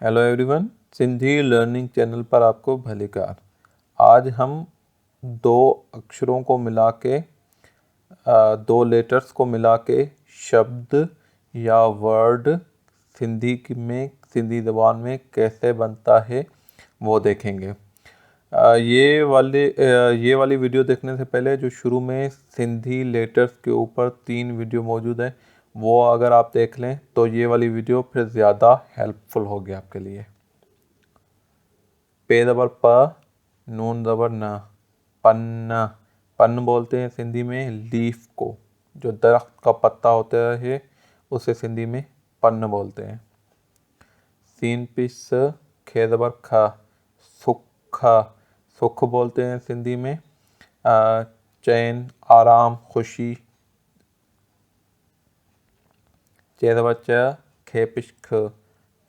Hello everyone, Sindhi learning channel पर आपको भलीकार। आज हम दो अक्षरों को मिला के दो लेटर्स को मिला के शब्द या वर्ड सिंधी ज़बान में कैसे बनता है वो देखेंगे। ये वाली वीडियो देखने से पहले जो शुरू में सिंधी लेटर्स के ऊपर 3 वीडियो मौजूद है वो अगर आप देख लें तो ये वाली वीडियो फिर ज़्यादा हेल्पफुल होगी आपके लिए। पे ज़बर प, नून ज़बर न, पन्ना। पन्न बोलते हैं सिंधी में लीफ को, जो दरख्त का पत्ता होता है उसे सिंधी में पन्न बोलते हैं। सीन पिस खे ज़बर ख, सुखा। सुख बोलते हैं सिंधी में चैन, आराम, खुशी। चे ज़बर च, खे पिश ख,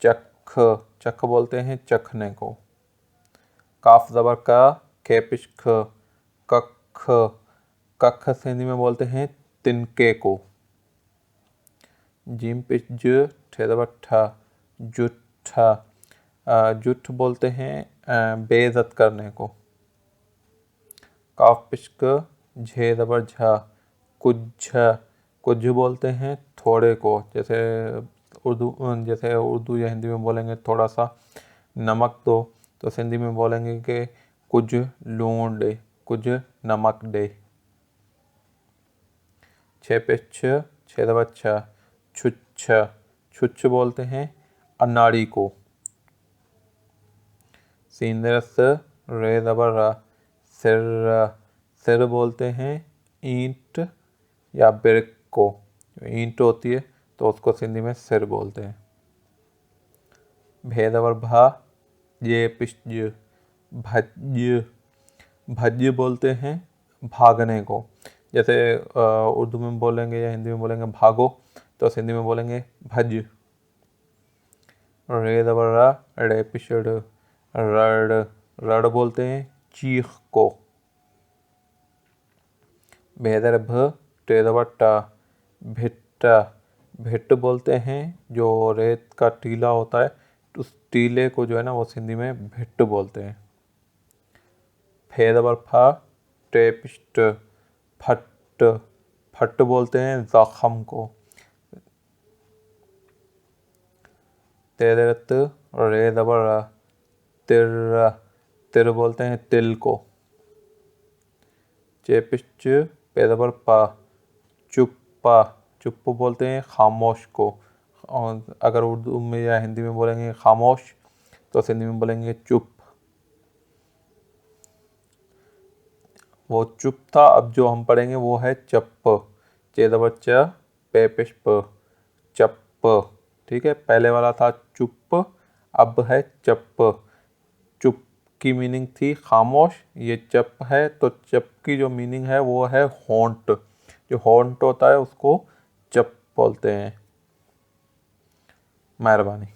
चख। चख बोलते हैं चखने को। काफ ज़बर का, खे पिश ख, कख। कख सिंधी में बोलते हैं तिनके को। जीम पिश ज, ठे ज़बर ठ, जुठ। जुठ बोलते हैं बेइज्जत करने को। काफ पिश क, झे ज़बर झ, कुछ। कुछ बोलते हैं थोड़े को, जैसे उर्दू या हिंदी में बोलेंगे थोड़ा सा नमक दो, तो सिंधी में बोलेंगे कि कुछ लूण दे, कुछ नमक दे। छे पे छ, छे ज़बर छ, छुच्छ। छुच्छ बोलते हैं अनाड़ी को। सीन स, रे ज़बर र, सिर। सिर बोलते हैं ईंट या ब्रिक को। ईंट होती है तो उसको सिंधी में सिर बोलते हैं। भे ज़बर भा, ये पिश ज, भज। भज बोलते हैं भागने को, जैसे उर्दू में बोलेंगे या हिंदी में बोलेंगे भागो, तो सिंधी में बोलेंगे भज। रे ज़बर रा, रे पिश ड़, रड़। रड़ बोलते हैं चीख को। भेदर भ, टे ज़बर टा, भिट्ट। भिट्ट बोलते हैं जो रेत का टीला होता है, उस टीले को जो है ना वो सिंधी में भिट्ट बोलते हैं। फे ज़बर फा, टे पिश ट, फट। फट बोलते हैं ज़ख्म को। ते दरत, रे ज़बर रा, तिर। तिर बोलते हैं तिल को। चे पिश च, पे ज़बर पा, चुप्पा। चुप बोलते हैं खामोश को। और अगर उर्दू में या हिंदी में बोलेंगे खामोश, तो सिंधी में बोलेंगे चुप। वो चुप था, अब जो हम पढ़ेंगे वो है चप्प। चे ज़बर च, पे पिश प, चप्प। ठीक है, पहले वाला था चुप, अब है चप्प। चुप की मीनिंग थी खामोश, ये चप है, तो चप की जो मीनिंग है वो है होंठ। जो होंठ होता है उसको चप बोलते हैं। मेहरबानी।